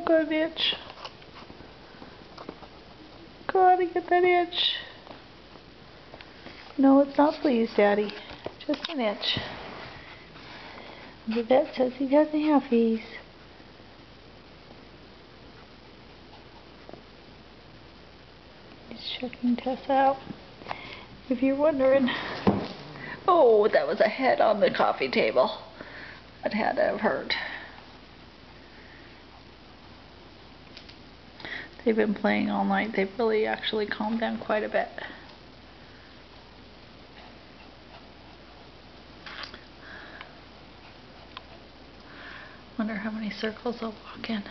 got an itch. Gotta get that itch. No, it's not fleas, Daddy. Just an itch. The vet says he doesn't have fleas. He's checking Tess out. If you're wondering. Oh, that was a head on the coffee table. That had to have hurt. They've been playing all night. They've really actually calmed down quite a bit. Wonder how many circles they'll walk in.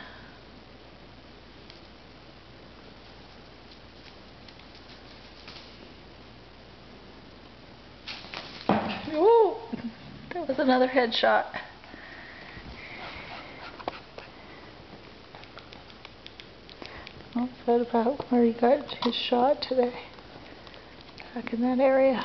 Ooh, that was another headshot. Not sad about where he got his shot today. Back in that area.